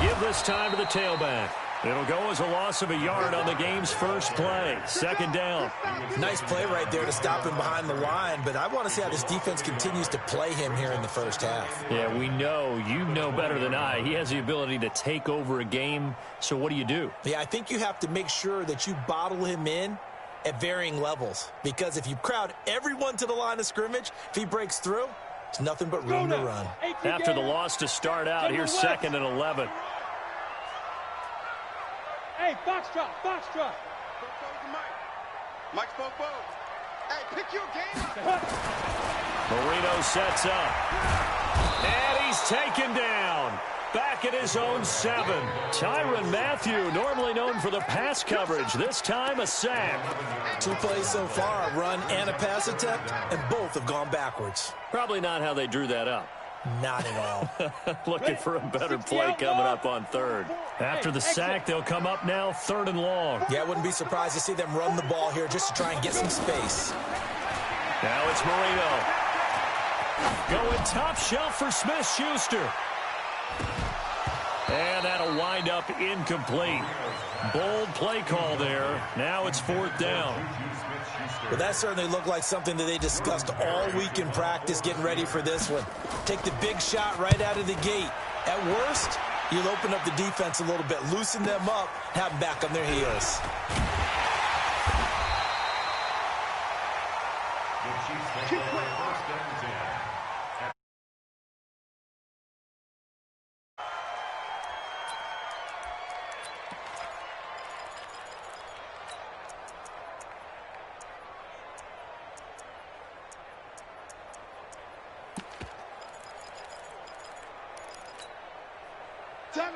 give this time to the tailback. It'll go as a loss of a yard on the game's first play. Second down. Nice play right there to stop him behind the line, but I want to see how this defense continues to play him here in the first half. Yeah, we know. You know better than I. He has the ability to take over a game, so what do? Yeah, I think you have to make sure that you bottle him in at varying levels, because if you crowd everyone to the line of scrimmage, if he breaks through, it's nothing but room to run. After the loss to start out, here's 2nd and 11. Hey, box drop. Mike spoke both. Hey, pick your game up. Marino sets up. And he's taken down. Back at his own 7. Tyrann Mathieu, normally known for the pass coverage. This time a sack. 2 plays so far, a run and a pass attempt, and both have gone backwards. Probably not how they drew that up. Not at all. Looking for a better play coming up on 3rd. After the sack, they'll come up now 3rd and long. Yeah, I wouldn't be surprised to see them run the ball here just to try and get some space. Now it's Marino. Going top shelf for Smith-Schuster. And that'll wind up incomplete. Bold play call there. Now it's 4th down. Well, that certainly looked like something that they discussed all week in practice getting ready for this one. Take the big shot right out of the gate. At worst, you'll open up the defense a little bit, loosen them up, have them back on their heels.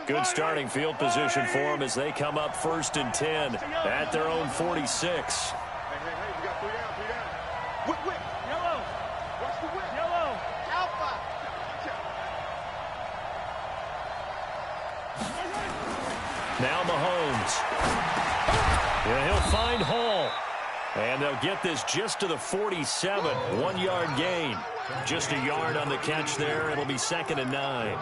Good starting field position for them as they come up 1st and 10 at their own 46. Hey, we got 3 down. Whip. Yellow. Watch the whip. Yellow. Alpha. Now Mahomes. Yeah, he'll find Hall. And they'll get this just to the 47. 1-yard gain. Just a yard on the catch there. It'll be 2nd and 9.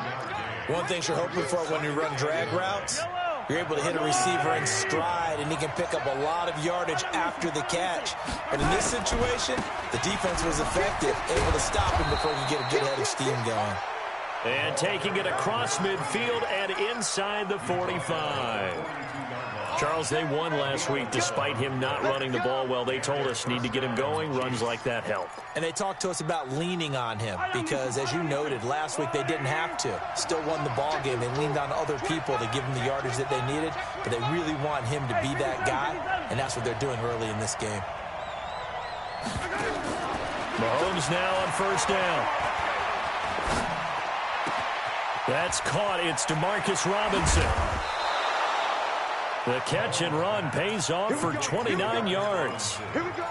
One thing you're hoping for when you run drag routes, you're able to hit a receiver in stride, and he can pick up a lot of yardage after the catch. But in this situation, the defense was effective, able to stop him before he get a good head of steam going. And taking it across midfield and inside the 45. Charles, they won last week despite him not running the ball well. They told us need to get him going. Runs like that help. And they talked to us about leaning on him because, as you noted, last week they didn't have to. Still won the ball game. They leaned on other people to give them the yardage that they needed, but they really want him to be that guy, and that's what they're doing early in this game. Mahomes now on 1st down. That's caught. It's DeMarcus Robinson. The catch and run pays off for 29 yards. Here we go.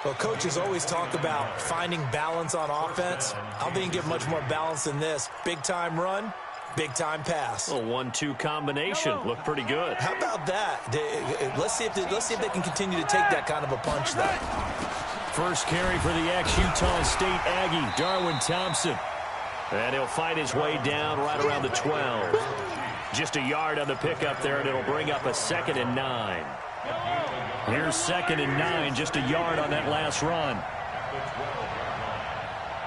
Well, coaches always talk about finding balance on offense. I don't think you can get much more balance than this. Big-time run, big-time pass. A 1-2 combination. Looked pretty good. How about that? Let's see if they can continue to take that kind of a punch, though. First carry for the ex-Utah State Aggie, Darwin Thompson. And he'll fight his way down right around the 12. Just a yard on the pickup there, and it'll bring up a 2nd and 9. Here's 2nd and 9, just a yard on that last run.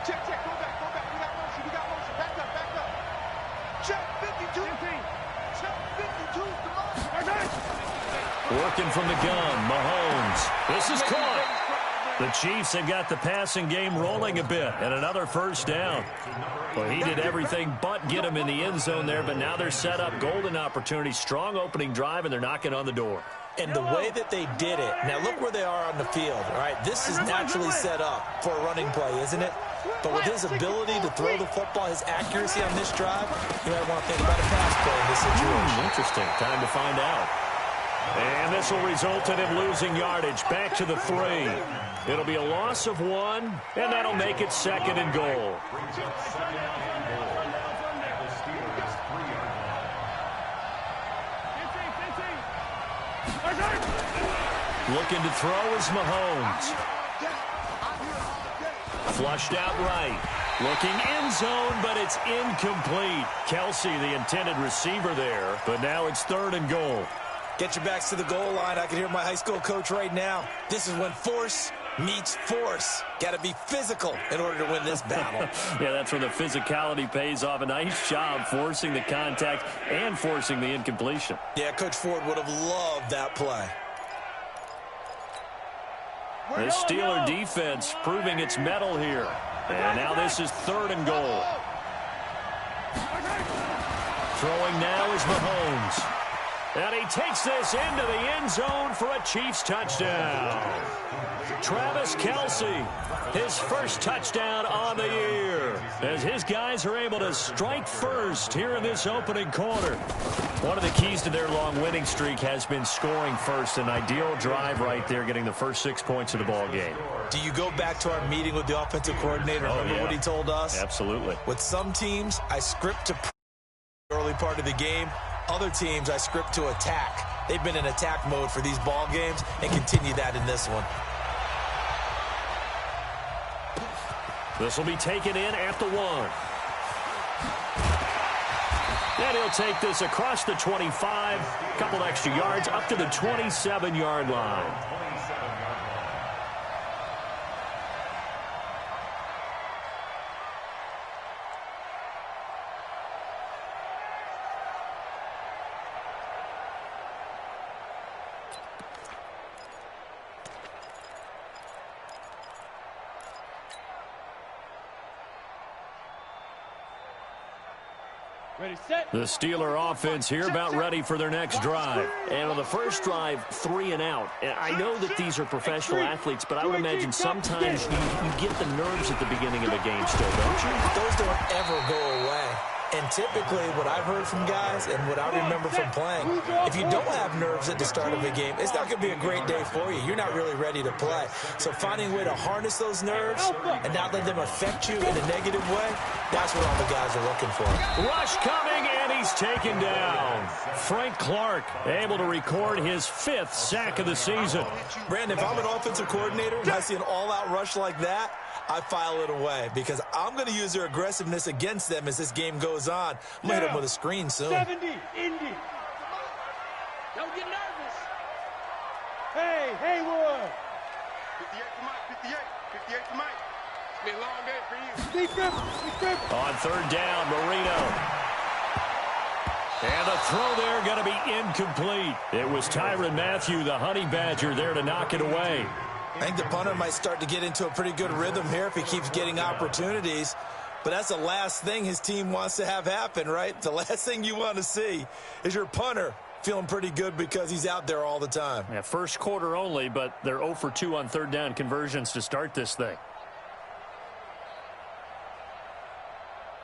Check. Go back. We got motion. Back up. Check 52. Check 52. Come on. Working from the gun, Mahomes. This is caught. The Chiefs have got the passing game rolling a bit, and another 1st down. Well, he did everything but get him in the end zone there, but now they're set up. Golden opportunity, strong opening drive, and they're knocking on the door. And the way that they did it, now look where they are on the field, all right? This is naturally set up for a running play, isn't it? But with his ability to throw the football, his accuracy on this drive, you might want to think about a pass play in this situation. Interesting. Time to find out. And this will result in him losing yardage. Back to the 3. It'll be a loss of 1, and that'll make it 2nd and goal. Looking to throw is Mahomes. Flushed out right. Looking end zone, but it's incomplete. Kelsey, the intended receiver there, but now it's 3rd and goal. Get your backs to the goal line. I can hear my high school coach right now. This is when force meets force. Got to be physical in order to win this battle. Yeah, that's where the physicality pays off. A nice job forcing the contact and forcing the incompletion. Yeah, Coach Ford would have loved that play. The Steeler defense proving its mettle here. And now this is 3rd and goal. Throwing now is Mahomes. And he takes this into the end zone for a Chiefs touchdown. Travis Kelsey, his first touchdown on the year, as his guys are able to strike first here in this opening quarter. One of the keys to their long winning streak has been scoring first. An ideal drive right there, getting the first 6 points of the ball game. Do you go back to our meeting with the offensive coordinator? Remember what he told us? Absolutely. With some teams, I script to early part of the game. Other teams, I script to attack. They've been in attack mode for these ball games and continue that in this one. This will be taken in at the 1. And he'll take this across the 25, a couple extra yards up to the 27-yard line. Ready, set. The Steeler offense here about ready for their next drive. And on the first drive, 3 and out. And I know that these are professional athletes, but I would imagine sometimes you get the nerves at the beginning of a game still, don't you? Those don't ever go away. And typically what I've heard from guys and what I remember from playing, if you don't have nerves at the start of a game, it's not going to be a great day for you. You're not really ready to play. So finding a way to harness those nerves and not let them affect you in a negative way, that's what all the guys are looking for. Rush coming, and he's taken down. Frank Clark able to record his 5th sack of the season. Brandon, if I'm an offensive coordinator and I see an all-out rush like that, I file it away because I'm going to use their aggressiveness against them as this game goes on. I'm going to hit them with a screen soon. 70, Indy. Don't get nervous. Hey, Haywood. 58 to Mike, 58. 58 to Mike. It's been a long day for you. Be careful. On 3rd down, Marino. And the throw there going to be incomplete. It was Tyrann Mathieu, the Honey Badger, there to knock it away. I think the punter might start to get into a pretty good rhythm here if he keeps getting opportunities. But that's the last thing his team wants to have happen, right? The last thing you want to see is your punter feeling pretty good because he's out there all the time. Yeah, first quarter only, but they're 0 for 2 on 3rd down conversions to start this thing.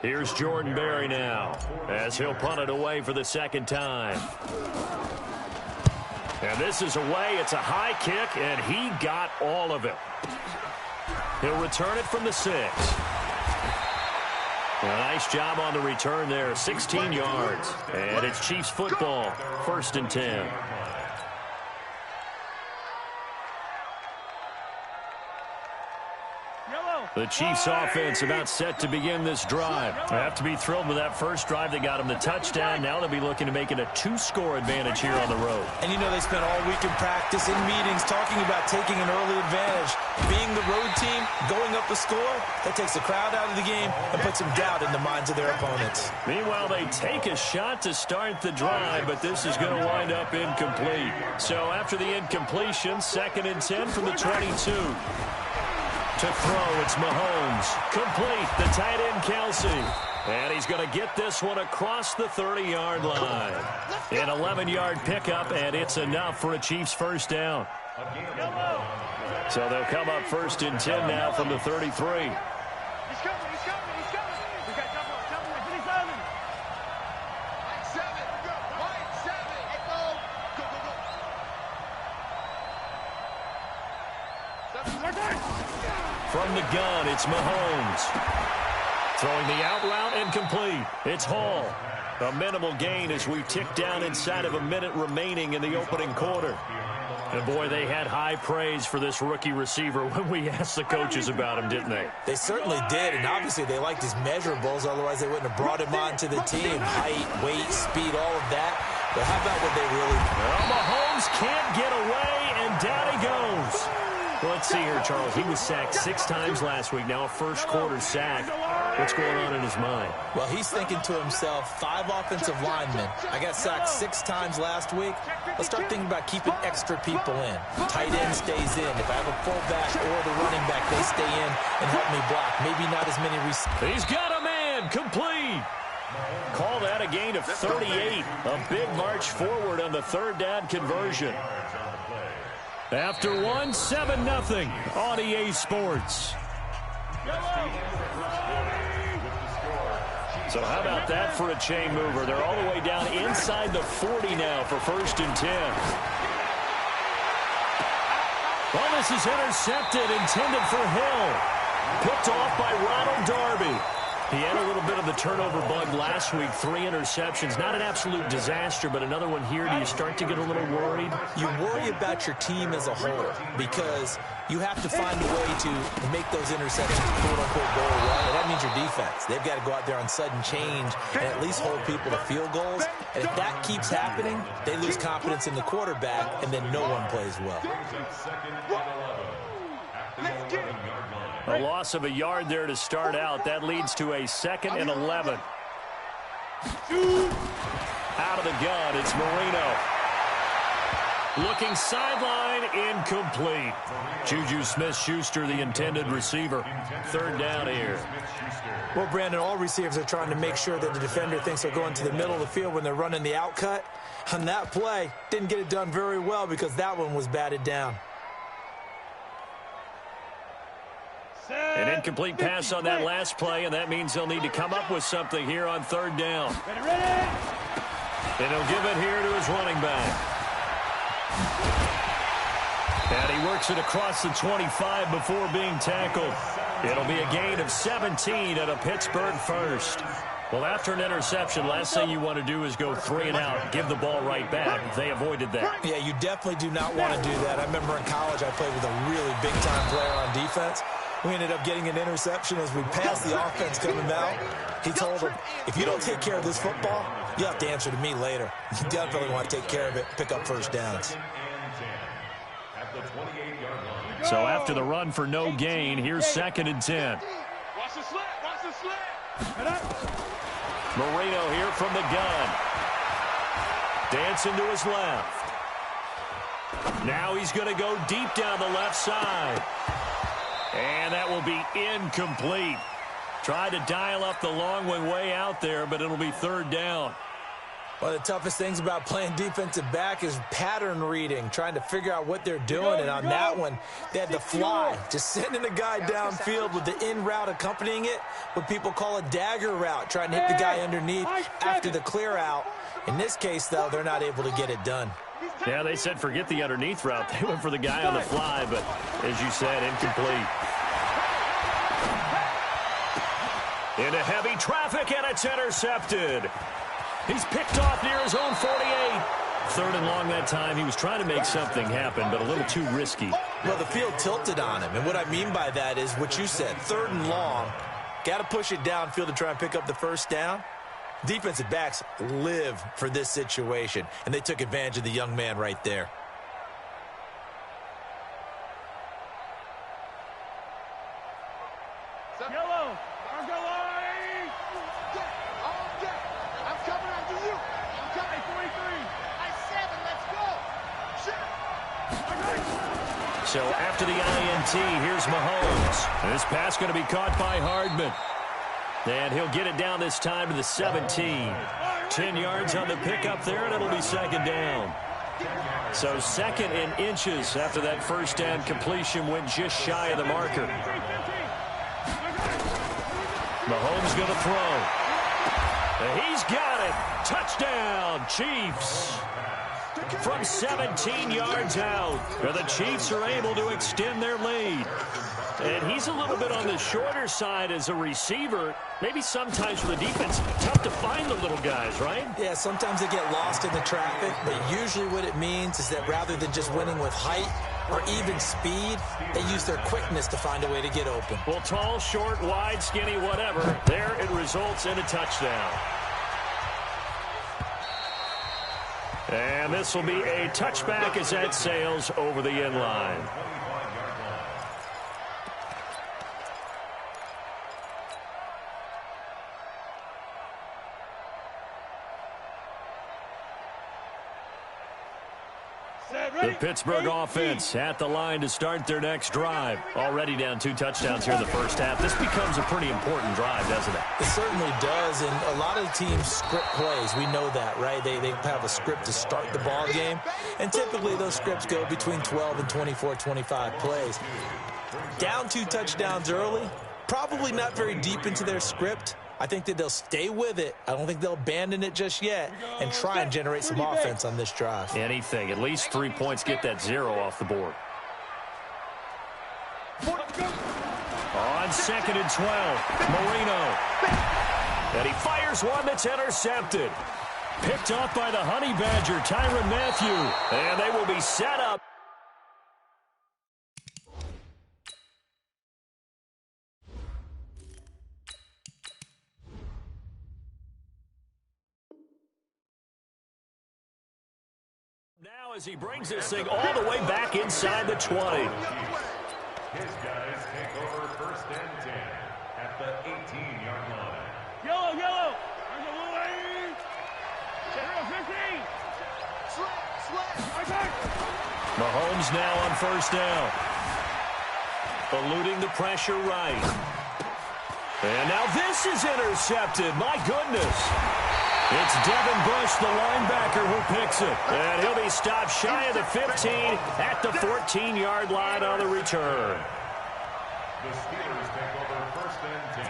Here's Jordan Berry now as he'll punt it away for the 2nd time. And this is away. It's a high kick, and he got all of it. He'll return it from the 6. A nice job on the return there, 16 yards. And it's Chiefs football, 1st and 10. The Chiefs offense about set to begin this drive. They have to be thrilled with that first drive. They got them the touchdown. Now they'll be looking to make it a 2-score advantage here on the road. And you know they spent all week in practice, in meetings, talking about taking an early advantage. Being the road team, going up the score, that takes the crowd out of the game and puts some doubt in the minds of their opponents. Meanwhile, they take a shot to start the drive, but this is going to wind up incomplete. So after the incompletion, 2nd and 10 from the 22. To throw, it's Mahomes. Complete, the tight end Kelsey. And he's going to get this one across the 30-yard line. An 11-yard pickup, and it's enough for a Chiefs first down. So they'll come up 1st and 10 now from the 33. He's coming. We got double. Finish early. Mike 7. Mike 7. Let's go. From the gun, it's Mahomes. Throwing the out route and complete. It's Hall. A minimal gain as we tick down inside of a minute remaining in the opening quarter. And boy, they had high praise for this rookie receiver when we asked the coaches about him, didn't they? They certainly did, and obviously they liked his measurables, otherwise they wouldn't have brought him onto the team. Height, weight, speed, all of that. But how about what they really... Well, Mahomes can't get away, and down he goes. Well, let's see here, Charles. He was sacked 6 times last week. Now a first-quarter sack. What's going on in his mind? Well, he's thinking to himself, 5 offensive linemen. I got sacked 6 times last week. Let's start thinking about keeping extra people in. Tight end stays in. If I have a fullback or the running back, they stay in and help me block. Maybe not as many receivers. He's got a man. Complete. Call that a gain of 38. A big march forward on the third down conversion. After 1, 7-0 on EA Sports. So how about that for a chain mover? They're all the way down inside the 40 now for 1st and 10. Well, this is intercepted, intended for Hill. Picked off by Ronald Darby. He had a little bit of the turnover bug last week, 3 interceptions. Not an absolute disaster, but another one here. Do you start to get a little worried? You worry about your team as a whole because you have to find a way to make those interceptions, quote-unquote, go away. And that means your defense. They've got to go out there on sudden change and at least hold people to field goals. And if that keeps happening, they lose confidence in the quarterback, and then no one plays well. A loss of a yard there to start out. That leads to a 2nd and 11. Out of the gun, it's Marino. Looking sideline, incomplete. Juju Smith-Schuster, the intended receiver. 3rd down here. Well, Brandon, all receivers are trying to make sure that the defender thinks they're going to the middle of the field when they're running the out cut. On that play, didn't get it done very well because that one was batted down. An incomplete pass on that last play, and that means they'll need to come up with something here on 3rd down. And he'll give it here to his running back. And he works it across the 25 before being tackled. It'll be a gain of 17 at a Pittsburgh first. Well, after an interception, last thing you want to do is go 3 and out, give the ball right back. They avoided that. Yeah, you definitely do not want to do that. I remember in college I played with a really big-time player on defense. We ended up getting an interception as we passed the offense coming out. He told him, if you don't take care of this football, you have to answer to me later. You definitely want to take care of it, pick up 1st downs. So after the run for no gain, here's 2nd and 10. Watch the slant. Watch the slant. Marino here from the gun. Dancing to his left. Now he's going to go deep down the left side. And that will be incomplete. Tried to dial up the long one way out there, but it'll be 3rd down. One of the toughest things about playing defensive back is pattern reading, trying to figure out what they're doing. And on that one, they had the fly, just sending the guy downfield with the in route accompanying it, what people call a dagger route, trying to hit the guy underneath after the clear out. In this case, though, they're not able to get it done. Yeah, they said forget the underneath route. They went for the guy on the fly, but as you said, incomplete. Into heavy traffic, and it's intercepted. He's picked off near his own 48. 3rd and long that time. He was trying to make something happen, but a little too risky. Well, the field tilted on him, and what I mean by that is what you said, 3rd and long. Got to push it downfield to try and pick up the 1st down. Defensive backs live for this situation, and they took advantage of the young man right there. Yellow. I'm going. I'm coming after you. I'm coming. 43. I 7. Let's go. So after the INT, here's Mahomes. This pass going to be caught by Hardman. And he'll get it down this time to the 17. 10 yards on the pickup there, and it'll be 2nd down. So 2nd in inches after that 1st down completion went just shy of the marker. Mahomes going to throw. And he's got it. Touchdown, Chiefs. From 17 yards out. The Chiefs are able to extend their lead. And he's a little bit on the shorter side as a receiver. Maybe sometimes for the defense, tough to find the little guys, right? Yeah, sometimes they get lost in the traffic, but usually what it means is that rather than just winning with height or even speed, they use their quickness to find a way to get open. Well, tall, short, wide, skinny, whatever, there it results in a touchdown. And this will be a touchback as that sails over the end line. The Pittsburgh offense at the line to start their next drive. Already down 2 touchdowns here in the first half. This becomes a pretty important drive, doesn't it? It certainly does, and a lot of teams script plays. We know that, right? They have a script to start the ball game, and typically those scripts go between 12 and 24, 25 plays. Down 2 touchdowns early, probably not very deep into their script. I think that they'll stay with it. I don't think they'll abandon it just yet and try and generate some offense on this drive. Anything. At least 3 points, get that 0 off the board. On 2nd and 12, Marino. And he fires one that's intercepted. Picked off by the Honey Badger, Tyrann Mathieu. And they will be set up. Now as he brings this thing all the way back inside the 20. His guys take over 1st and 10 at the 18-yard line. Yellow, yellow. There's a blue lane. 15. Slant. Mahomes now on 1st down. Eluding the pressure right. And now this is intercepted. My goodness. It's Devin Bush, the linebacker, who picks it. And he'll be stopped shy of the 15 at the 14-yard line on the return. The Steelers take over 1st and 10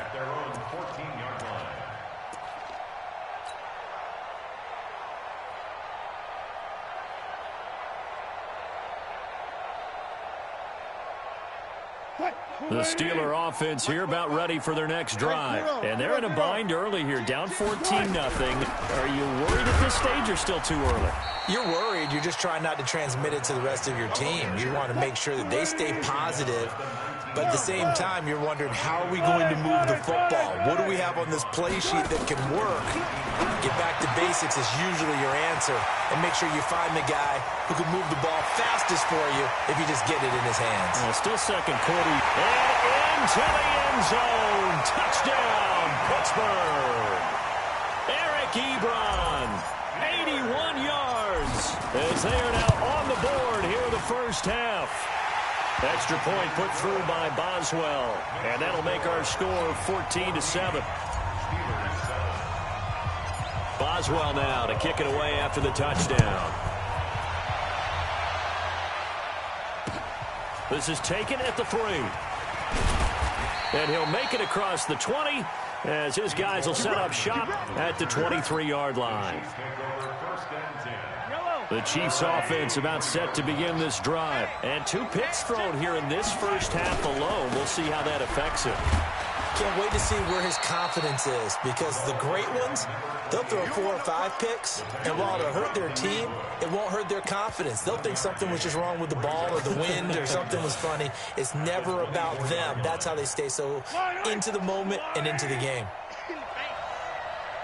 at their own 14-yard line. The Steeler offense here about ready for their next drive. And they're in a bind early here, down 14-0. Are you worried at this stage or still too early? You're worried. You're just trying not to transmit it to the rest of your team. You want to make sure that they stay positive. But at the same time, you're wondering, how are we going to move the football? What do we have on this play sheet that can work? Get back to basics is usually your answer. And make sure you find the guy who can move the ball fastest for you if you just get it in his hands. Still second quarter. And into the end zone. Touchdown, Pittsburgh. Eric Ebron, 81 yards. As they are now on the board here in the first half. Extra point put through by Boswell. And that'll make our score 14-7. Boswell now to kick it away after the touchdown. This is taken at the 3. And he'll make it across the 20 as his guys will set up shop at the 23-yard line. The Chiefs offense about set to begin this drive. And 2 picks thrown here in this first half alone. We'll see how that affects it. Can't wait to see where his confidence is, because the great ones, they'll throw 4 or 5 picks, and while it'll hurt their team, it won't hurt their confidence. They'll think something was just wrong with the ball or the wind or something was funny. It's never about them. That's how they stay so into the moment and into the game.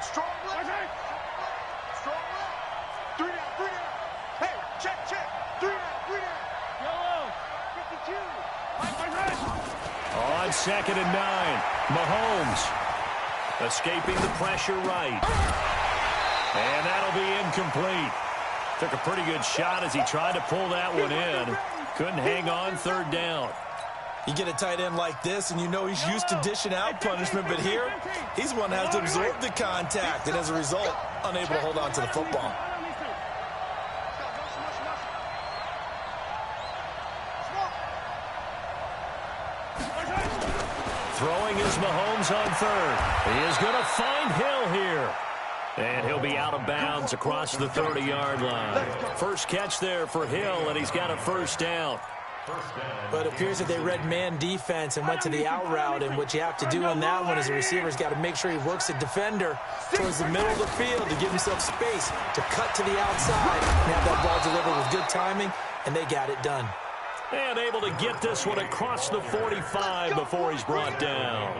Strong left. Strong left. 3 down. Hey, check. 3 down. Yellow. 52. On 2nd and 9, Mahomes escaping the pressure right. And that'll be incomplete. Took a pretty good shot as he tried to pull that one in. Couldn't hang on 3rd down. You get a tight end like this, and you know he's used to dishing out punishment, but here, he's one that has to absorb the contact, and as a result, unable to hold on to the football. Throwing is Mahomes on 3rd. He is going to find Hill here. And he'll be out of bounds across the 30-yard line. First catch there for Hill, and he's got a 1st down. But it appears that they read man defense and went to the out route, and what you have to do in that one is the receiver's got to make sure he works the defender towards the middle of the field to give himself space to cut to the outside and have that ball delivered with good timing, and they got it done. And able to get this one across the 45 before he's brought down.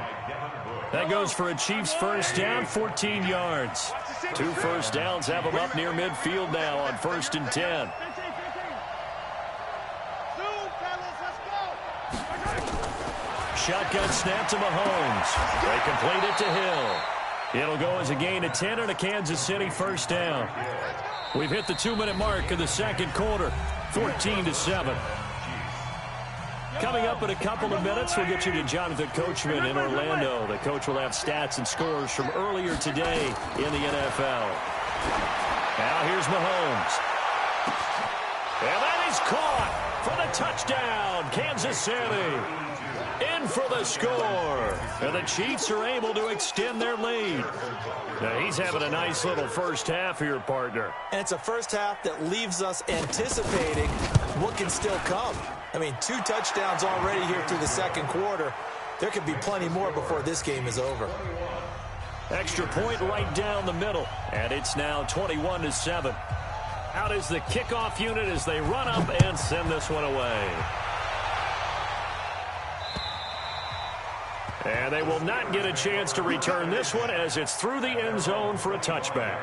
That goes for a Chiefs first down, 14 yards. 2 first downs have them up near midfield now on 1st and 10. Shotgun snap to Mahomes. They complete it to Hill. It'll go as a gain of 10 and a Kansas City first down. We've hit the 2-minute mark of the second quarter, 14-7. Coming up in a couple of minutes, we'll get you to Jonathan Coachman in Orlando. The coach will have stats and scores from earlier today in the NFL. Now here's Mahomes. And that is caught for the touchdown, Kansas City. In for the score. And the Chiefs are able to extend their lead. Now he's having a nice little first half here, partner. And it's a first half that leaves us anticipating what can still come. I mean, 2 touchdowns already here through the second quarter. There could be plenty more before this game is over. Extra point right down the middle. And it's now 21-7. Out is the kickoff unit as they run up and send this one away. And they will not get a chance to return this one as it's through the end zone for a touchback.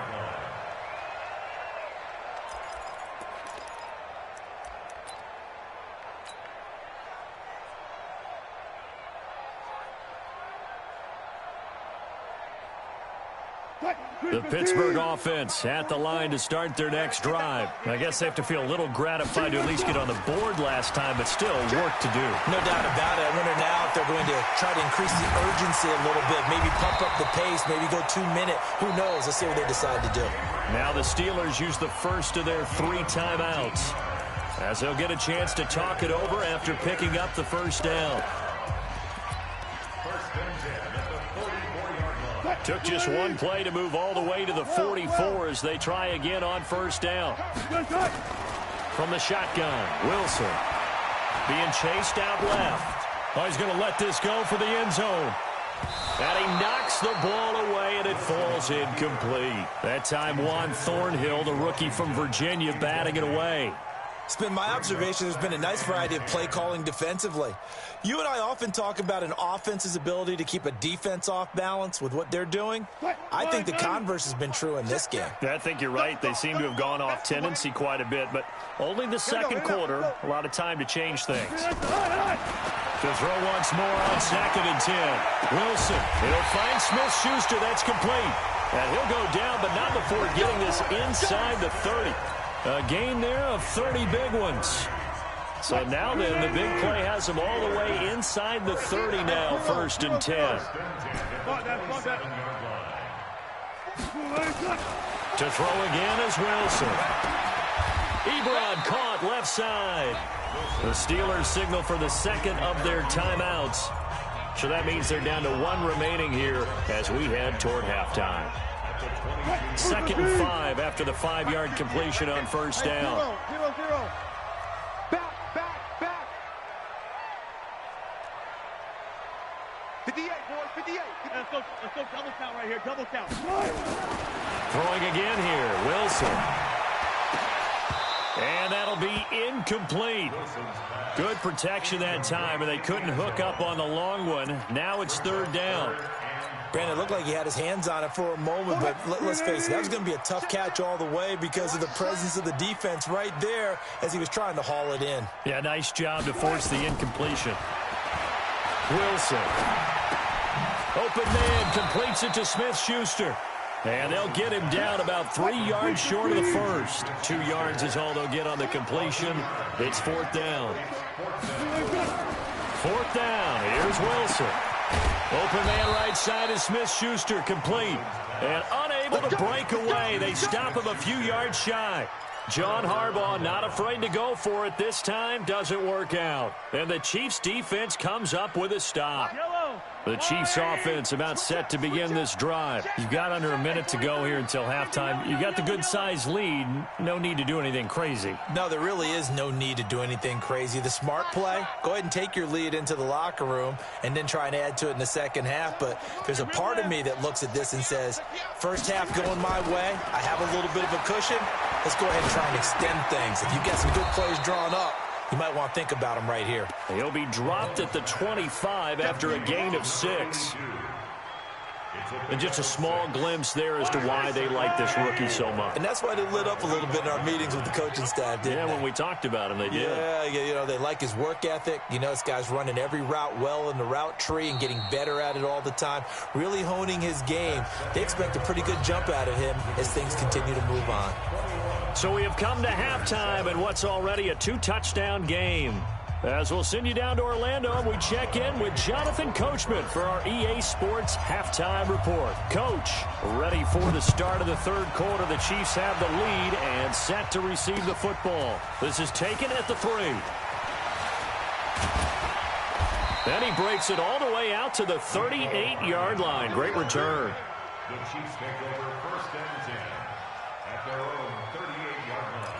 The Pittsburgh offense at the line to start their next drive. I guess they have to feel a little gratified to at least get on the board last time, but still work to do. No doubt about it. I wonder now if they're going to try to increase the urgency a little bit, maybe pump up the pace, maybe go 2-minute. Who knows? Let's see what they decide to do. Now the Steelers use the first of their 3 timeouts as they'll get a chance to talk it over after picking up the first down. Took just 1 play to move all the way to the 44 as they try again on first down. From the shotgun, Wilson being chased out left. Oh, he's going to let this go for the end zone. And he knocks the ball away, and it falls incomplete. That time, Juan Thornhill, the rookie from Virginia, batting it away. It's been my observation there's been a nice variety of play calling defensively. You and I often talk about an offense's ability to keep a defense off balance with what they're doing. I think the converse has been true in this game. I think you're right. They seem to have gone off tendency quite a bit, but only the second quarter, a lot of time to change things. To throw once more on 2nd and 10. Wilson, he'll find Smith-Schuster. That's complete. And he'll go down, but not before getting this inside the 30. A gain there of 30 big ones. So now then, the big play has them all the way inside the 30 now, 1st and 10. To throw again is Wilson. Ebron caught left side. The Steelers signal for the second of their timeouts. So that means they're down to 1 remaining here as we head toward halftime. 2nd and 5 after the 5-yard completion on first down. 0-0. Back. 58, boys, 58. Let's go double count right here, double count. Throwing again here, Wilson. And that'll be incomplete. Good protection that time, and they couldn't hook up on the long one. Now it's 3rd down. Brandon, it looked like he had his hands on it for a moment, but let's face it, that was going to be a tough catch all the way because of the presence of the defense right there as he was trying to haul it in. Yeah, nice job to force the incompletion. Wilson. Open man completes it to Smith-Schuster. And they'll get him down about 3 yards short of the first. 2 yards is all they'll get on the completion. It's 4th down. 4th down. Here's Wilson. Open man right side is Smith-Schuster, complete. And unable to break away. They stop him a few yards shy. John Harbaugh not afraid to go for it this time. Doesn't work out. And the Chiefs defense comes up with a stop. Yellow. The Chiefs offense about set to begin this drive. You've got under a minute to go here until halftime. You've got the good-sized lead. No need to do anything crazy. No, there really is no need to do anything crazy. The smart play, go ahead and take your lead into the locker room and then try and add to it in the second half. But there's a part of me that looks at this and says, first half going my way, I have a little bit of a cushion. Let's go ahead and try and extend things. If you've got some good plays drawn up, you might want to think about him right here. He'll be dropped at the 25 after a gain of 6. And just a small glimpse there as to why they like this rookie so much. And that's why they lit up a little bit in our meetings with the coaching staff, didn't they? When we talked about him, they did. Yeah, you know, they like his work ethic. You know, this guy's running every route well in the route tree and getting better at it all the time, really honing his game. They expect a pretty good jump out of him as things continue to move on. So we have come to halftime in what's already a 2-touchdown game. As we'll send you down to Orlando, and we check in with Jonathan Coachman for our EA Sports Halftime Report. Coach, ready for the start of the third quarter. The Chiefs have the lead and set to receive the football. This is taken at the 3. Then he breaks it all the way out to the 38-yard line. Great return. The Chiefs take over first and 10 at their own 38-yard line.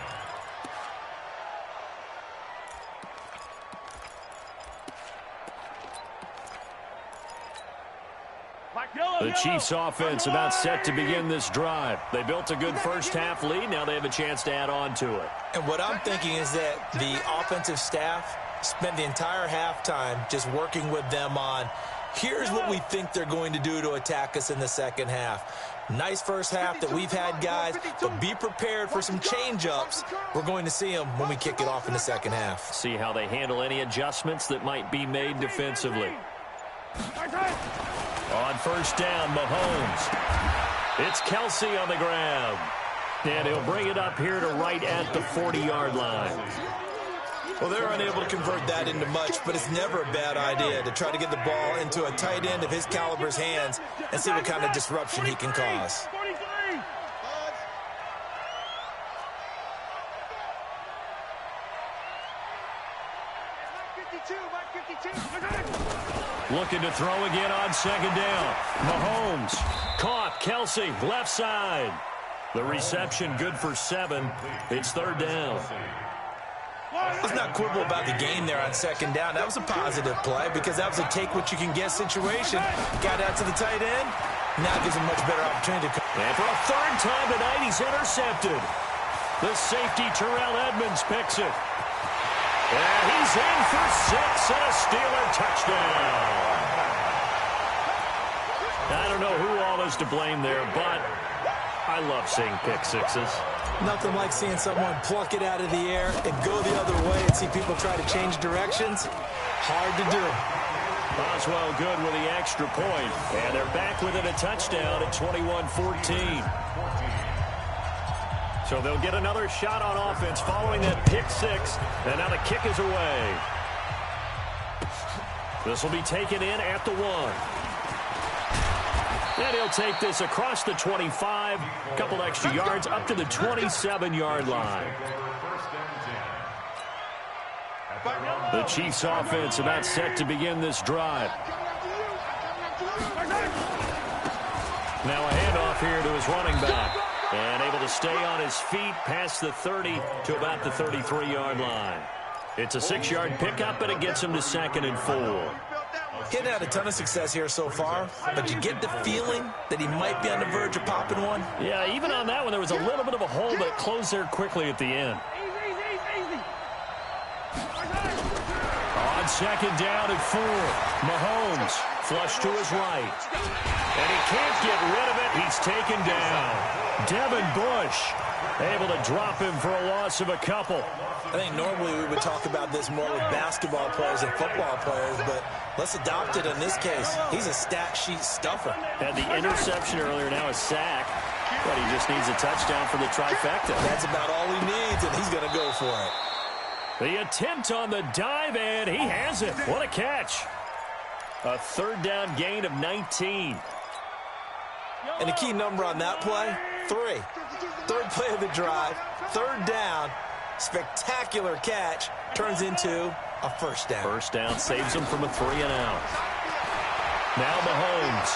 The Chiefs offense about set to begin this drive. They built a good first half lead. Now they have a chance to add on to it. And what I'm thinking is that the offensive staff spent the entire halftime just working with them on, here's what we think they're going to do to attack us in the second half. Nice first half that we've had, guys, but be prepared for some change-ups. We're going to see them when we kick it off in the second half. See how they handle any adjustments that might be made defensively. On first down, Mahomes. It's Kelsey on the ground. And he'll bring it up here to right at the 40-yard line. Well, they're unable to convert that into much, but it's never a bad idea to try to get the ball into a tight end of his caliber's hands and see what kind of disruption he can cause. Looking to throw again on second down. Mahomes caught. Kelsey, left side. The reception good for 7. It's third down. Let's not quibble about the gain there on second down. That was a positive play because that was a take-what-you-can-get situation. Got out to the tight end. Now gives him much better opportunity. And for a third time tonight, he's intercepted. The safety, Terrell Edmonds, picks it. And he's in for 6 and a Steeler touchdown. I don't know who all is to blame there, but I love seeing pick sixes. Nothing like seeing someone pluck it out of the air and go the other way and see people try to change directions. Hard to do. Boswell good with the extra point. And they're back within a touchdown at 21-14. So they'll get another shot on offense following that pick 6. And now the kick is away. This will be taken in at the 1. And he'll take this across the 25, a couple extra yards up to the 27-yard line. The Chiefs offense about set to begin this drive. Now a handoff here to his running back. And able to stay on his feet past the 30 to about the 33-yard line. It's a 6-yard pickup, and it gets him to 2nd and 4. He's had a ton of success here so far, but you get the feeling that he might be on the verge of popping one. Yeah, even on that one, there was a little bit of a hole, but it closed there quickly at the end. On second down at 4, Mahomes flush to his right. And he can't get rid of it. He's taken down. Devin Bush able to drop him for a loss of a couple. I think normally we would talk about this more with basketball players and football players, but let's adopt it in this case. He's a stat sheet stuffer. Had the interception earlier, now a sack. But he just needs a touchdown for the trifecta. That's about all he needs, and he's going to go for it. The attempt on the dive, and he has it. What a catch. A third down gain of 19. And the key number on that play, 3. Third play of the drive, third down, spectacular catch, turns into a first down. First down saves him from a 3 and out. Now Mahomes.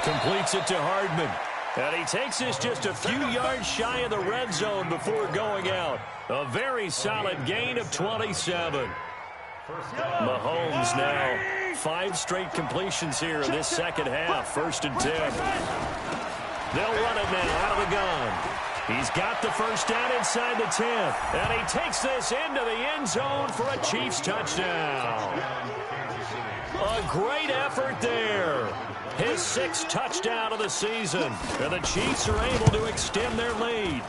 Completes it to Hardman. And he takes this just a few yards shy of the red zone before going out. A very solid gain of 27. Mahomes now 5 straight completions here in this second half. 1st and 10. They'll run it now out of the gun. He's got the first down inside the 10. And he takes this into the end zone for a Chiefs touchdown. A great effort there. His 6th touchdown of the season. And the Chiefs are able to extend their lead.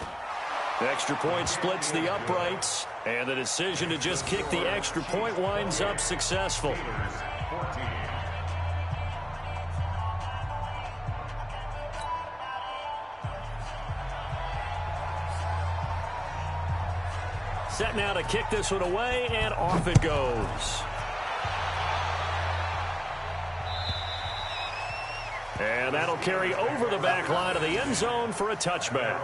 Extra point splits the uprights. And the decision to just kick the extra point winds up successful. Set now to kick this one away, and off it goes. And that'll carry over the back line of the end zone for a touchback.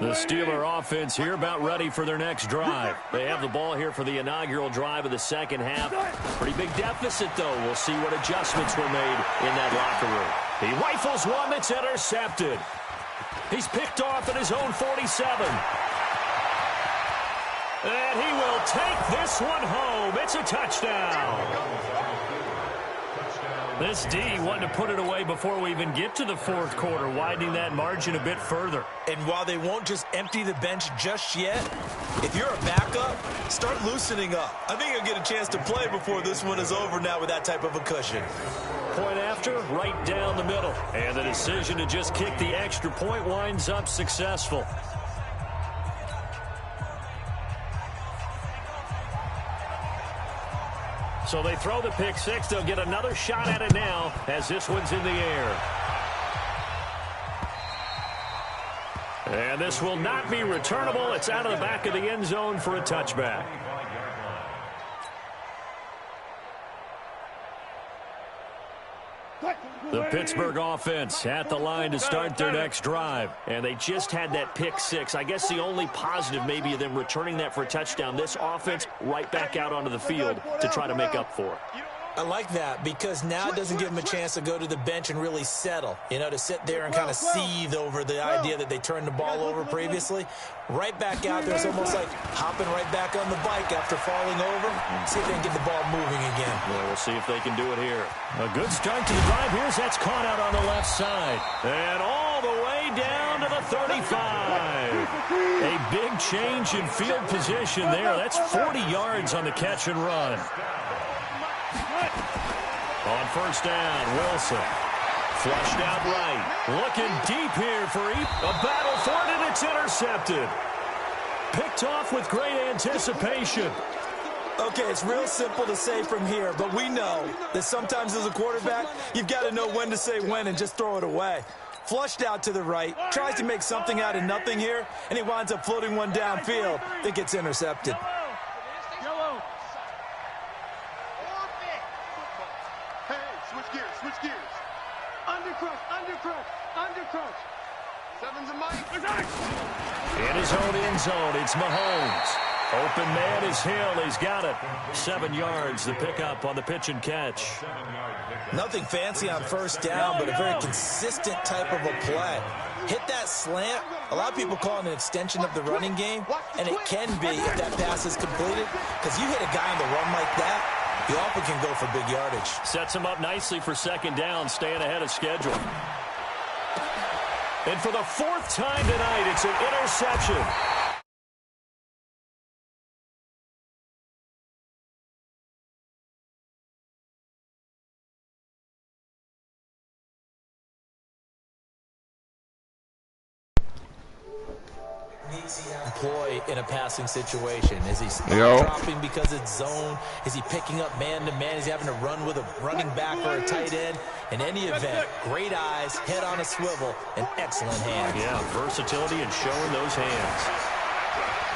The Steeler offense here about ready for their next drive. They have the ball here for the inaugural drive of the second half. Pretty big deficit, though. We'll see what adjustments were made in that locker room. He rifles one that's intercepted. He's picked off at his own 47. And he will take this one home. It's a touchdown. This D wanted to put it away before we even get to the 4th quarter, widening that margin a bit further. And while they won't just empty the bench just yet, if you're a backup, start loosening up. I think you'll get a chance to play before this one is over now with that type of a cushion. Point after, right down the middle. And the decision to just kick the extra point winds up successful. So they throw the pick 6. They'll get another shot at it now as this one's in the air. And this will not be returnable. It's out of the back of the end zone for a touchback. The Pittsburgh offense at the line to start their next drive. And they just had that pick 6. I guess the only positive maybe of them returning that for a touchdown. This offense right back out onto the field to try to make up for it. I like that because now it doesn't give them a chance to go to the bench and really settle, you know, to sit there and kind of seethe over the idea that they turned the ball over previously. Right back out there, it's almost like hopping right back on the bike after falling over. See if they can get the ball moving again. Well, we'll see if they can do it here. A good start to the drive. Here's that's caught out on the left side. And all the way down to the 35. A big change in field position there. That's 40 yards on the catch and run. On first down, Wilson. Flushed out right. Looking deep here for a battle for it, and it's intercepted. Picked off with great anticipation. Okay, it's real simple to say from here, but we know that sometimes as a quarterback, you've got to know when to say when and just throw it away. Flushed out to the right, tries to make something out of nothing here, and he winds up floating one downfield. I think it's intercepted. Switch gears. Undercrush. Sevens and Mike. In his own end zone, it's Mahomes. Open man is Hill. He's got it. 7 yards, the pickup on the pitch and catch. Nothing fancy on first down, but a very consistent type of a play. Hit that slant. A lot of people call it an extension of the running game, and it can be if that pass is completed, because you hit a guy on the run like that, he often can go for big yardage. Sets him up nicely for second down, staying ahead of schedule. And for the 4th time tonight, it's an interception. Employ in a passing situation? Is he dropping because it's zone? Is he picking up man-to-man? Is he having to run with a running back or a tight end? In any event, great eyes, head on a swivel, and excellent hands. Yeah, versatility and showing those hands.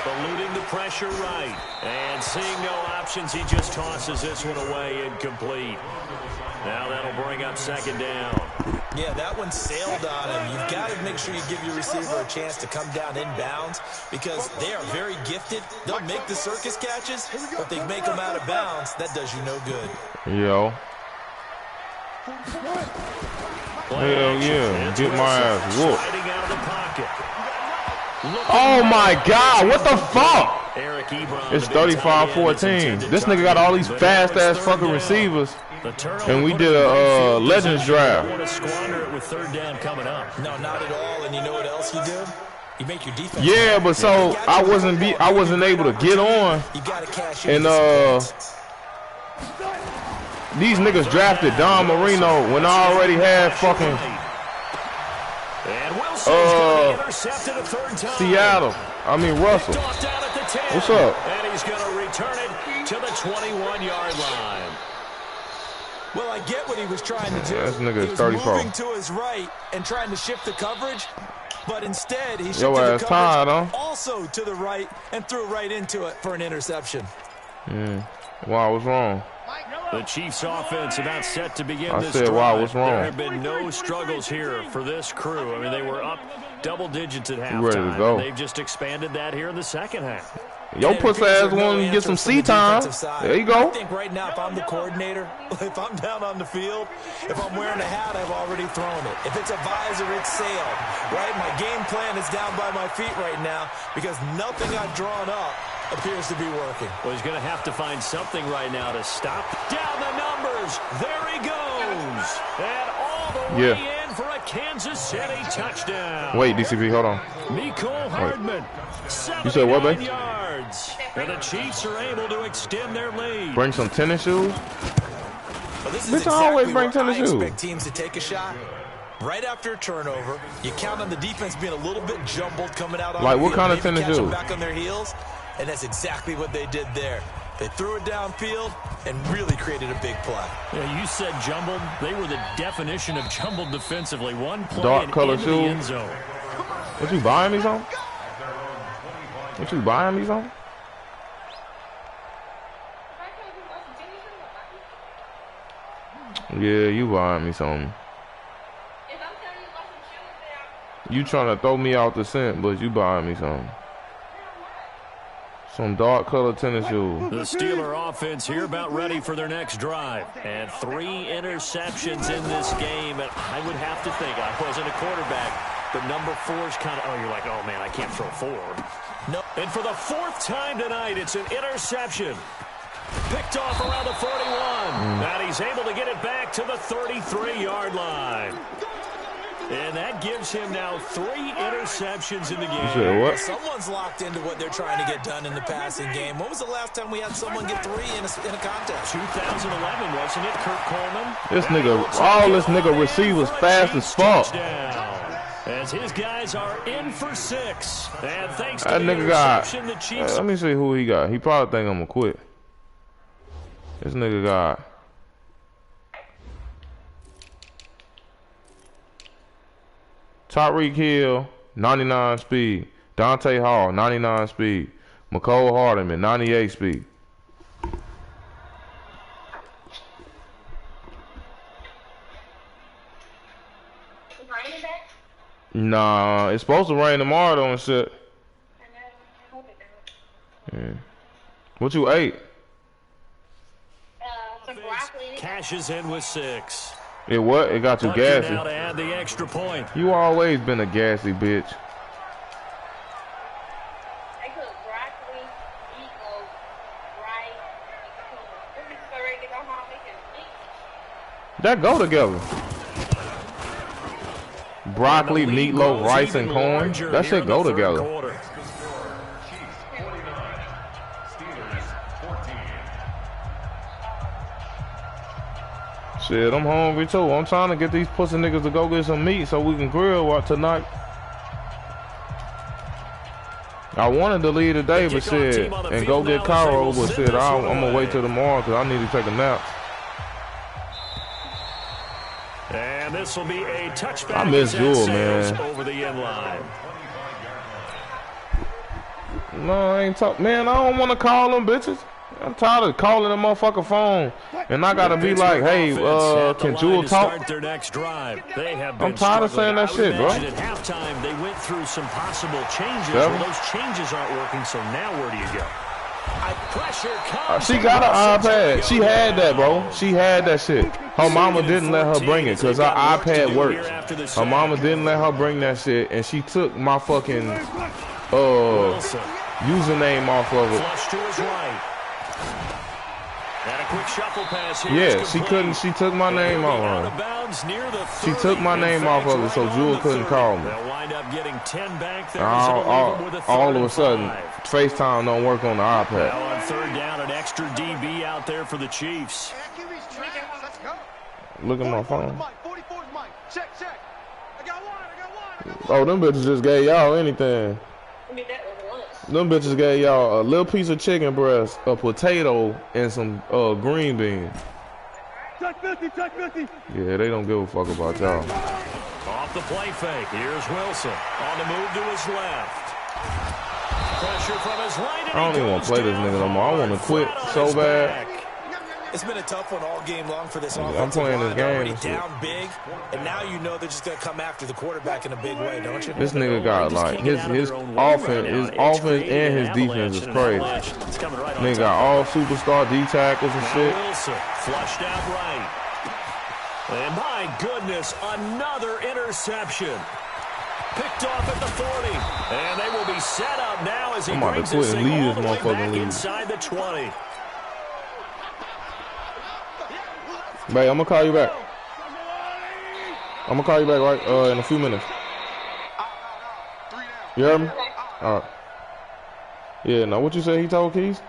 eluding the pressure right. And seeing no options, he just tosses this one away incomplete. Now that'll bring up second down. Yeah, that one sailed on him. You've got to make sure you give your receiver a chance to come down inbounds because they are very gifted. They'll make the circus catches, but if they make them out of bounds, that does you no good. Yo. Hell yeah. Get my ass whooped. Oh my God, what the fuck? It's 35-14. This nigga got all these fast ass fucking receivers. And we did a Legends draft. Want to squander it with third down coming up. No, not at all. And you know what else you do? You make your defense. Yeah, but so I wasn't able to get on. And these niggas drafted Don Marino when I already had fucking Seattle. I mean Russell. What's up? And he's going to return it to the 21-yard line. Well, I get what he was trying to do. This nigga is 34. He was moving to his right and trying to shift the coverage, but instead he shifted Your ass the tired, coverage huh? also to the right and threw right into it for an interception. Yeah. Wow, what's wrong? The Chiefs offense about set to begin this said, drive. wow, what's wrong? There have been no struggles here for this crew. I mean, they were up double digits at halftime. Ready to go. They've just expanded that here in the second half. Yo, pussy ass want to get some sea time. There you go. I think right now, if I'm the coordinator, if I'm down on the field, if I'm wearing a hat, I've already thrown it. If it's a visor, it's sailed. Right? My game plan is down by my feet right now because nothing I've drawn up appears to be working. Well, he's going to have to find something right now to stop. Down the numbers. There he goes. And all the way in for a Kansas City touchdown. Wait, DCP, hold on. Mecole Hardman. You said what, babe? Yards. And the Chiefs are able to extend their lead. Bring some tennis shoes? Well, this is Bitch, exactly I always bring tennis shoes. I expect teams to take a shot. Right after a turnover, you count on the defense being a little bit jumbled coming out on like the what field. kind of Maybe tennis catch them shoes? back on their heels, and that's exactly what they did there. They threw it downfield and really created a big play. Yeah, you said jumbled. They were the definition of jumbled defensively. One play Dark and color into the shoes. end zone. What you buying me something? What you buying me something? Yeah, you buying me something. You trying to throw me out the scent, but you buying me something. Some dark color tennis shoes. The Steeler offense here about ready for their next drive. And 3 interceptions in this game. And I would have to think, I wasn't a quarterback, but number 4's kind of, you're like, oh man, I can't throw 4. No. And for the 4th time tonight, it's an interception. Picked off around the 41. And he's able to get it back to the 33-yard line. And that gives him now 3 interceptions in the game. You said what? Someone's locked into what they're trying to get done in the passing game. When was the last time we had someone get 3 in a contest? 2011, wasn't it, Kurt Coleman? This nigga, all this nigga receivers fast as fuck. As his guys are in for 6. And thanks to That the nigga got, interception, the Chiefs... let me see who he got. He probably think I'm gonna quit. This nigga got Tyreek Hill, 99 speed. Dante Hall, 99 speed. Mecole Hardman, 98 speed. Nah, it's supposed to rain tomorrow though and shit. Yeah. What you ate? Some broccoli. Cashes in with 6. It what? It got you Butker gassy. now to add the extra point. You always been a gassy bitch. I cook broccoli, meatloaf, rice, and tuna. This is so ready to go home. We can eat. That go together. Broccoli, meatloaf, rice, and corn. That shit go together. Shit, I'm hungry too. I'm trying to get these pussy niggas to go get some meat so we can grill tonight. I wanted to leave today, but shit, and go get Cairo, but shit, I'm gonna wait till tomorrow because I need to take a nap. And this will be a touchback. I miss Jewel, man. Over the end line. No, I ain't talk. Man, I don't want to call them bitches. I'm tired of calling the motherfucker phone, and I gotta be like, hey, can Jewel talk? Their next drive. They have I'm tired of saying that shit, bro. At halftime, they went through some possible changes. Well, those changes aren't working, so now where do you go? She got an iPad. She had that, bro. She had that shit. Her mama didn't let her bring it because her iPad works. Her mama didn't let her bring that shit, and she took my fucking username off of it. Flush to his right. And a quick shuffle pass here. Yeah, she couldn't. She took my name off of it. She took my name off of it, so Jewel couldn't call me. They'll wind up getting 10 back there. All of a sudden, FaceTime don't work on the iPad. Now on third down, an extra DB out there for the Chiefs. Look at my phone. Oh, them bitches just gave y'all anything. Them bitches gave y'all a little piece of chicken breast, a potato, and some green beans. Yeah, they don't give a fuck about y'all. Off the play fake. Here's Wilson on the move to his left. Pressure from his right. I don't even want to play this nigga no more. I want to quit so bad. It's been a tough one all game long for this offense. I'm playing this game. Already down big, and now you know they're just gonna come after the quarterback in a big way, don't you? This nigga got like his offense and his defense is crazy. Nigga got all superstar D tackles and shit. Wilson flushed out right, and my goodness, another interception. Picked off at the 40, and they will be set up now as he brings this thing all the way back inside the 20. Babe, I'm gonna call you back. I'm gonna call you back right in a few minutes. You heard me? All right. Yeah. Now, what you say? He told Keys?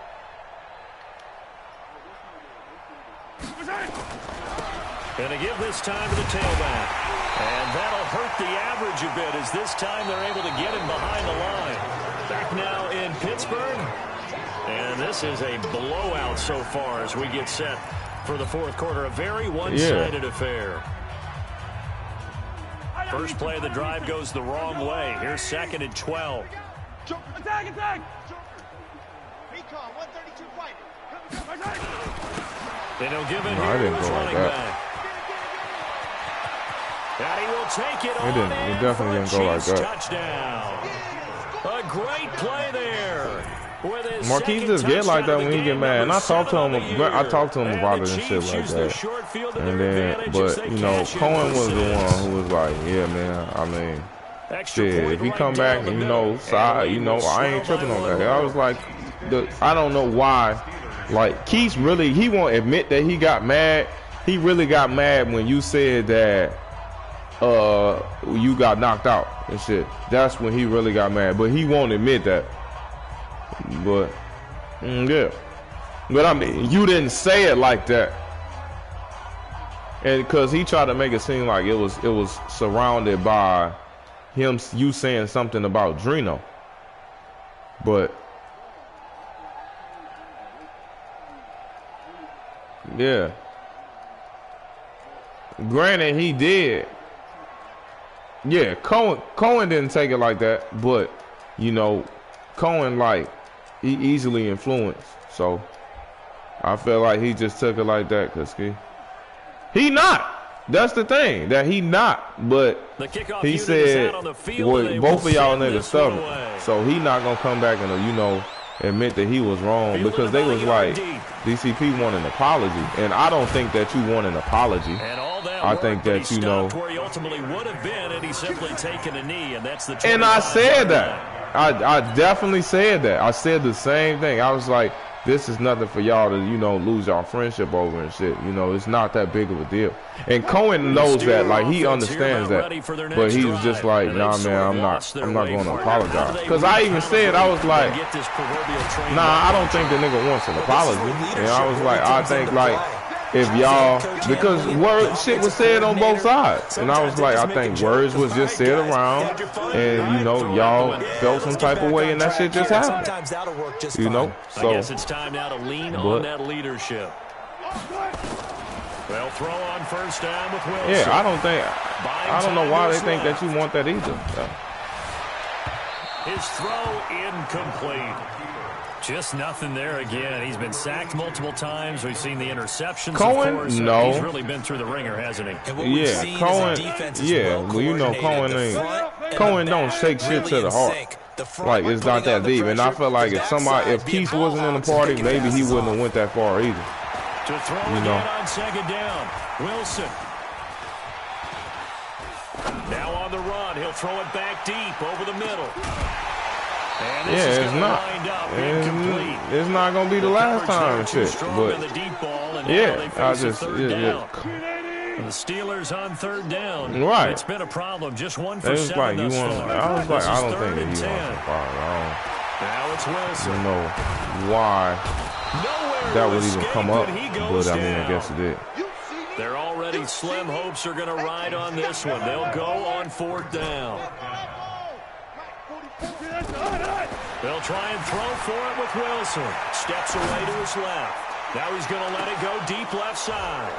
Gonna give this time to the tailback, and that'll hurt the average a bit as this time they're able to get him behind the line. Back now in Pittsburgh, and this is a blowout so far as we get set for the fourth quarter. A very one-sided affair. First play of the drive goes the wrong way. Here's 2nd and 12. Attack! They don't give it no, here. I didn't go like that. And he will take it on It definitely didn't go like that. Touchdown. A great play there. Marquise just get like that when he get mad, and I talked to him about it and shit like that. And then, but you know, Cohen was the one who was like, yeah, man. I mean, shit, if he come back and I ain't tripping on that. I was like, I don't know why. Like Keith really, he won't admit that he got mad. He really got mad when you said that you got knocked out and shit. That's when he really got mad, but he won't admit that. But yeah, but I mean, you didn't say it like that, and because he tried to make it seem like it was surrounded by you saying something about Drino, but yeah, granted he did. Yeah, Cohen didn't take it like that, but Cohen like. He easily influenced, so I feel like he just took it like that because he not. That's the thing, that he not. But he said, well, both of y'all niggas stubborn, so he not gonna come back and admit that he was wrong because they was like DCP want an apology, and I don't think that you want an apology. I think that where he ultimately would have been, and he's simply taken a knee, and that's the. And I said that. I definitely said that. I said the same thing. I was like, this is nothing for y'all to, lose y'all friendship over and shit. It's not that big of a deal. And Cohen knows that, like, he understands that. But he's just like, nah, man, I'm not going to apologize. Because I even said, I was like, nah, I don't think the nigga wants an apology. And I was like, I think, like, if y'all, because shit was said on both sides, and I was like, I think words was just said around, and y'all felt some type of way, and that shit just happened. So I guess it's time now to lean on that leadership. They'll throw on first down with Wilson. Yeah, I don't know why they think that you want that either. His throw incomplete. Just nothing there again. He's been sacked multiple times. We've seen the interceptions. Cohen, of course. no. He's really been through the ringer, hasn't he? Yeah, Cohen. Yeah, well, you know, Cohen ain't. Cohen don't shake shit to the heart. Like, it's not that deep. And I feel like if Keith wasn't in the party, maybe he wouldn't have went that far either. To throw again on second down. Wilson. Now on the run. He'll throw it back deep over the middle. And this is it's not. It's not gonna be the last time and shit. But yeah, I just the Steelers on third down. Right. It's been a problem. Just 1 for 7 like thus far. I was like, I don't think that he wants to fire. Now it's Wilson. I don't know why that would even come up, but I mean, I guess it did. They're already slim hopes are going to ride on this one. They'll go on fourth down. They'll try and throw for it with Wilson. Steps away to his left. Now he's going to let it go deep left side.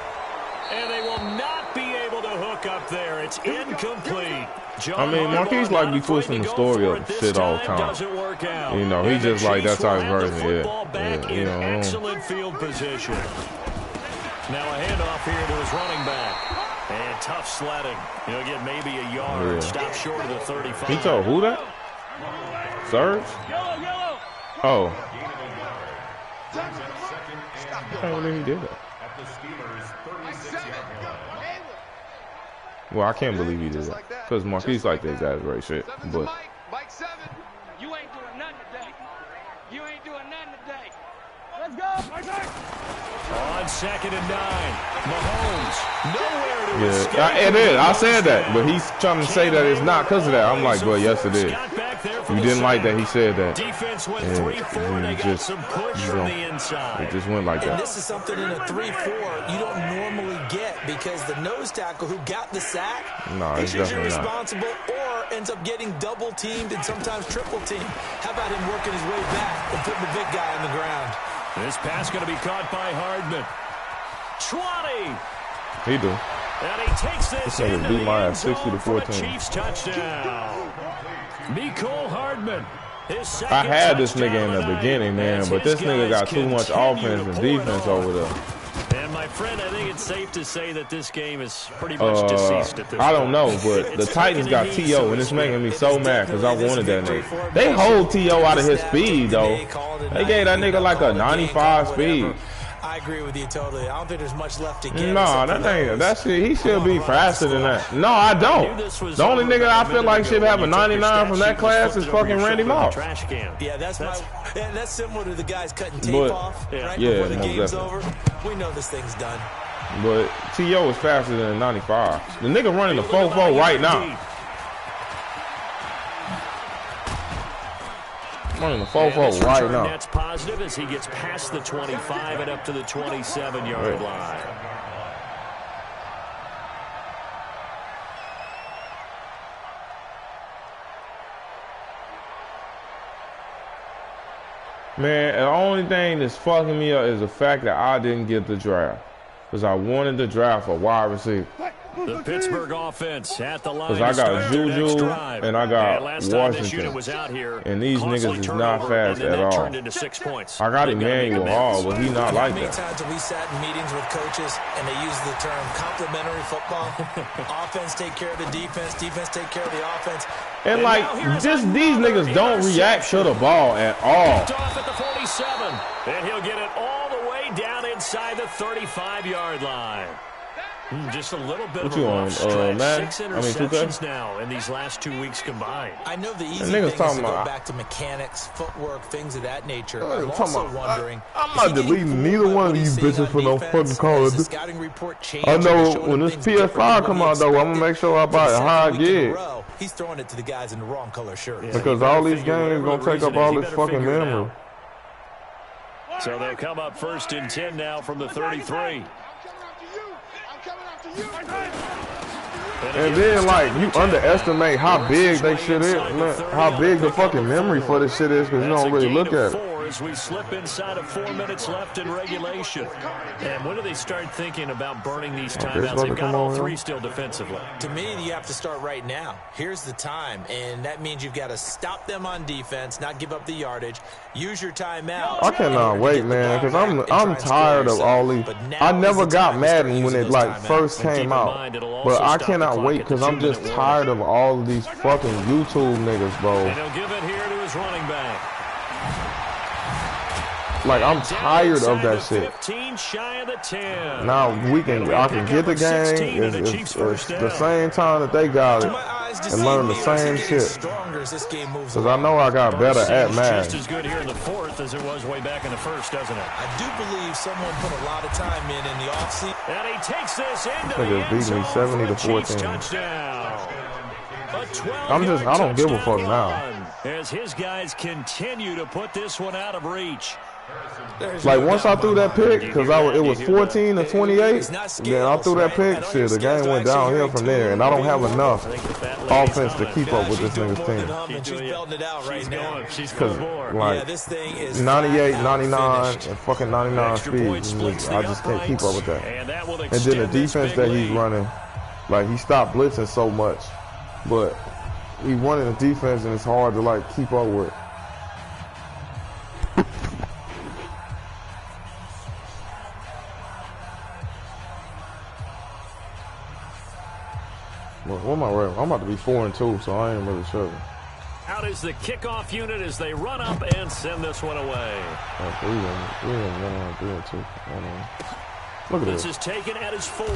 And they will not be able to hook up there. It's incomplete. I mean, Marquise like be twisting the story up shit all the time. You know, he just like that type of person. Yeah. You know, excellent field position. Now a handoff here to his running back. And tough sledding. He'll get maybe a yard. Stop short of the 35. He told who that? Serge? Oh. I can't believe he did that. Well, I can't believe he did that. Because Marquise like to exaggerate shit. But you ain't doing nothing today. You ain't doing nothing today. Let's go. On 2nd and 9. Mahomes. Nowhere to escape. It is. I said that. But he's trying to say that it's not because of that. I'm like, well, yes, it is. You didn't like that he said that. Defense went 3-4. They got some push from the inside. It just went like that. And this is something in a 3-4 you don't normally get because the nose tackle who got the sack is usually responsible or ends up getting double teamed and sometimes triple teamed. How about him working his way back and putting the big guy on the ground? This pass going to be caught by Hardman. 20. He do. And he takes this into the end zone for a Chiefs touchdown. Nicole Hardman. I had this nigga in the beginning, man, but this nigga got too much offense and defense over there. And my friend, I think it's safe to say that this game is pretty much deceased at this point. I don't know, but the Titans got T.O., and it's making me so mad because I wanted that nigga. They hold T.O. out of his speed, though. They gave that nigga like a 95 speed. I agree with you totally. I don't think there's much left to get. No, that shit, he should be faster than that. No, I don't. The only nigga I feel like should have a 99 from that class is fucking Randy Moss. Yeah, that's similar to the guys cutting tape off right before the game's over. We know this thing's done. But T.O. is faster than a 95. The nigga running the 4-4 right now. Running the 4-4 right now. That's positive as he gets past the 25 and up to the 27-yard line. Man, the only thing that's fucking me up is the fact that I didn't get the draft. Because I wanted to draft a wide receiver. The Pittsburgh offense at the line. Because I got Juju and I got Washington. And these niggas is not fast at all. I got Emmanuel Hall, but he not like that. How many times have we sat in meetings with coaches and they use the term complementary football? Offense take care of the defense, defense take care of the offense. And like, just these niggas don't react to the ball at all. Off at the 47, and he'll get it all the way down inside the 35-yard line. Just a little bit of a rough stretch. 6 interceptions now in these last 2 weeks combined. I know the easy thing is to go back to mechanics, footwork, things of that nature. I'm also wondering. I'm not deleting neither one of these bitches for no fucking call. I know when this PS4 come out though, I'm gonna make sure I buy a high gig. He's throwing it to the guys in the wrong color shirts. Because all these games gonna take up all this fucking memory. So they'll come up 1st and 10 now from the 33. And then, like, you underestimate how big they shit is, man. How big the fucking memory for this shit is, because you don't really look at it. score as we slip inside of 4 minutes left in regulation. And when do they start thinking about burning these timeouts? They've got all three still defensively. To me, you have to start right now. Here's the time, and that means you've got to stop them on defense, not give up the yardage. Use your timeout. I cannot wait, man, because I'm tired of all these. I never got Madden when it like first came out, but I cannot wait because I'm just tired of all of these fucking YouTube niggas, bro. And he'll give it here to his running back. Like, I'm tired of that shit. 15 shy of the 10. Now I can get the game. It's the same time that they got it and learn the same shit. Because I know I got better at Madden. Just as good here in the fourth as it was way back in the first, doesn't it? I do believe someone put a lot of time in the offseason. And he takes this into the end zone me 70 to 14. I don't give a fuck now. As his guys continue to put this one out of reach. Like, once I threw that pick, because it was 14 to 28, then I threw that pick, shit, the game went downhill from there, and I don't have enough offense to keep up with this nigga's team. Because, like, 98, 99, and fucking 99 speed, I just can't keep up with that. And then the defense that he's running, like, he stopped blitzing so much, but he's running the defense, and it's hard to, like, keep up with. What am I ready? I'm about to be 4-2, so I ain't really sure. Out is the kickoff unit as they run up and send this one away. 3-2. Look at this. This is taken at his 4.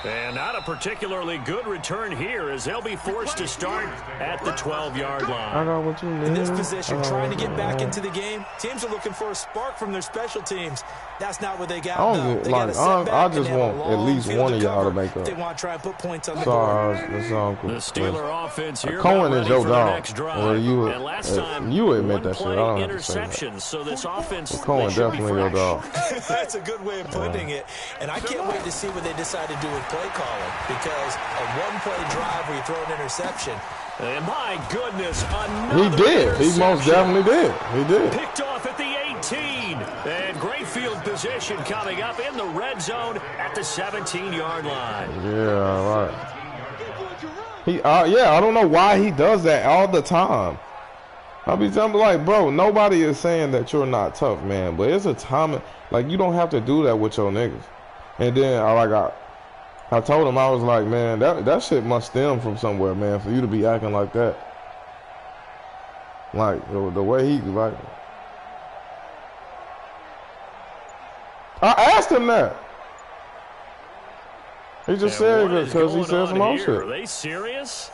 And not a particularly good return here as they'll be forced to start at the 12-yard line. I got what you need. In this position, trying to get back into the game, teams are looking for a spark from their special teams. That's not what they got. I just want at least one of y'all to make up. They want to try and put points on the board. The Steeler offense here. Cohen is your dog. Well, you admit that shit. I don't have to say that. So this offense, Cohen definitely your dog. That's a good way of putting it. And I can't wait to see what they decide to do with play calling, because a one-play drive where you throw an interception. And my goodness, he did. He most definitely did. He did. Picked off at the 18. And great field position coming up in the red zone at the 17-yard line. Yeah, right. I don't know why he does that all the time. I'll be telling like, bro, nobody is saying that you're not tough, man. But it's a time, like, you don't have to do that with your niggas. And then I told him, I was like, man, that shit must stem from somewhere, man, for you to be acting like that. Like, the way he, like... I asked him that. He just said it because he said some more shit. Are they serious?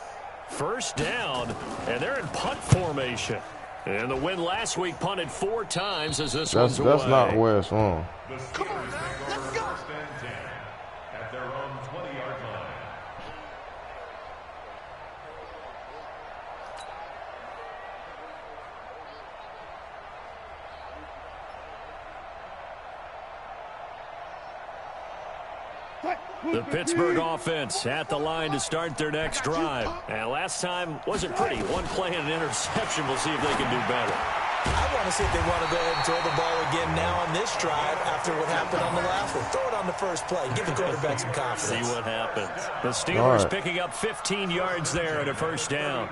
First down, and they're in punt formation. And the win last week punted 4 times as this one's away. That's not where it's from. Come on, let's go. At their own 20-yard line. The Pittsburgh offense at the line to start their next drive. And last time wasn't pretty. One play and an interception. We'll see if they can do better. I want to see if they want to go ahead and throw the ball again now on this drive after what happened on the last one. Throw it on the first play. Give the quarterback some confidence. See what happens. The Steelers picking up 15 yards there at a first down.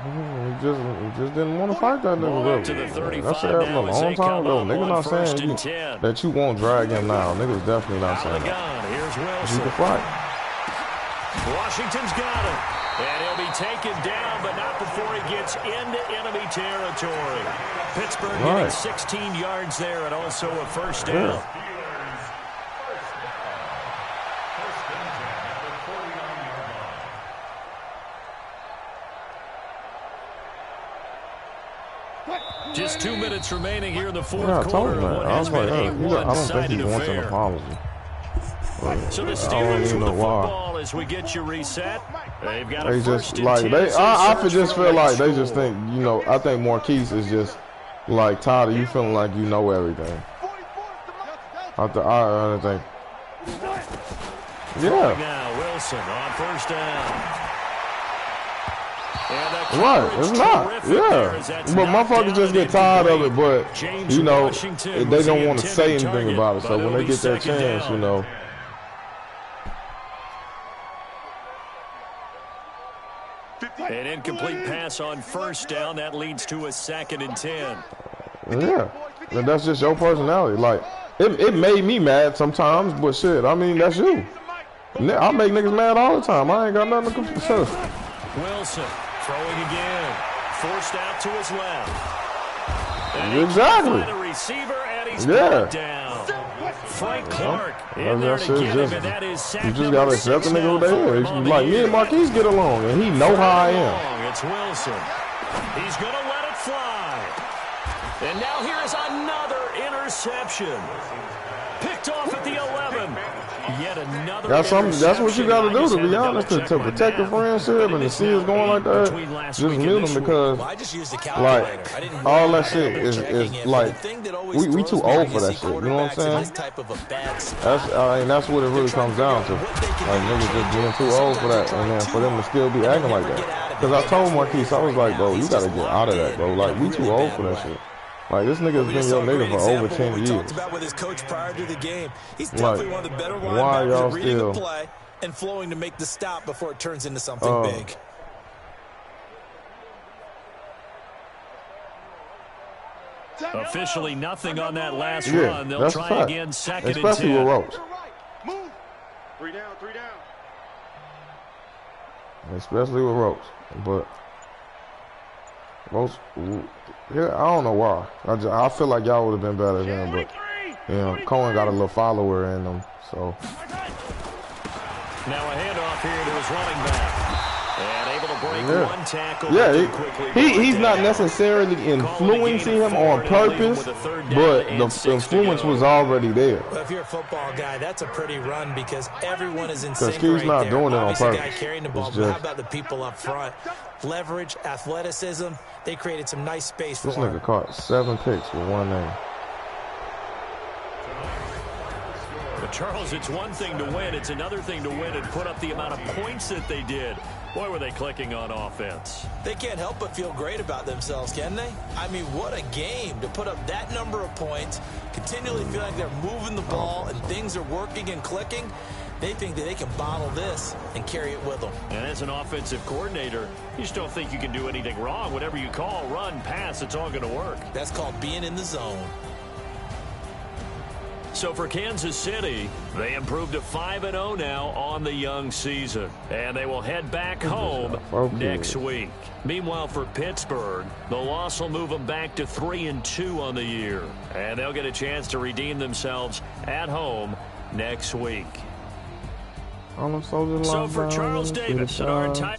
He just didn't want to fight that nigga. That shit happened a long time ago. Niggas not saying that you won't drag him now. Niggas definitely not saying that. Here's Wilson. You can fight. Washington's got him. And he'll be taken down, but not before he gets into enemy territory. Pittsburgh getting 16 yards there and also a first down. Yeah. Just 2 minutes remaining here in the fourth quarter. I was like, I don't think he wants an apology. So the Steelers with the football as we get you reset. They've got a first and 10. I just feel like they just think, I think Marquise is just like tired of you feeling like you know everything. I think. Yeah. Now Wilson on first down. Right, it's not. Yeah. But motherfuckers just get tired of it, but, you know, they don't want to say anything about it. So when they get that chance, you know. An incomplete pass on first down. That leads to a 2nd and 10. Yeah. And that's just your personality. Like, it made me mad sometimes, but shit, I mean, that's you. I make niggas mad all the time. I ain't got nothing to compare. Wilson throwing again. Forced out to his left. Exactly. The receiver, and he's brought down. Frank Clark in there to get him, and that is sack you just got to accept the nigga who they is. Like, me and Marquise get along, and he know how I am. It's Wilson. He's going to let it fly. And now here's another interception. Picked off at the 11. Yet another that's what you got to do, to be honest, to protect the friendship and to see it's going like that. Just mute them because, like, all that shit is like, we too old for that shit. You know what I'm saying? That's what it really comes down to. Like, niggas just being too old for that, and then for them to still be acting like that. Because I told Marquise, I was like, bro, you got to get out of that, bro. Like, we too old for that shit. Like, this nigga's been your nigga for over 10 years. Talked about with his coach prior to the game. He's definitely one of the better linebackers at reading the play and flowing to make the stop before it turns into something big. Officially nothing on that last run. They'll try again, 2nd and 10. Especially with Ropes. Move. 3 down, 3 down. Especially with Ropes. But Ropes, yeah, I don't know why. I feel like y'all would have been better than him, but you know, Cohen got a little follower in him, so. Now a handoff here to his running back. And able to break one tackle. Yeah, he's not necessarily influencing him on purpose, but the influence was already there. Well, if you're a football guy, that's a pretty run because everyone is in sync right not there. doing it on purpose. Guy carrying the ball, but how about the people up front? Leverage, athleticism, they created some nice space for him. This nigga caught 7 picks with one name. But Charles, it's one thing to win. It's another thing to win and put up the amount of points that they did. Boy, were they clicking on offense. They can't help but feel great about themselves, can they? I mean, what a game to put up that number of points, continually feel like they're moving the ball and things are working and clicking. They think that they can bottle this and carry it with them. And as an offensive coordinator, you just don't think you can do anything wrong. Whatever you call, run, pass, it's all going to work. That's called being in the zone. So for Kansas City, they improved to 5-0 now on the young season. And they will head back home next week. Meanwhile, for Pittsburgh, the loss will move them back to 3-2 on the year. And they'll get a chance to redeem themselves at home next week. So for Charles Davis and our entire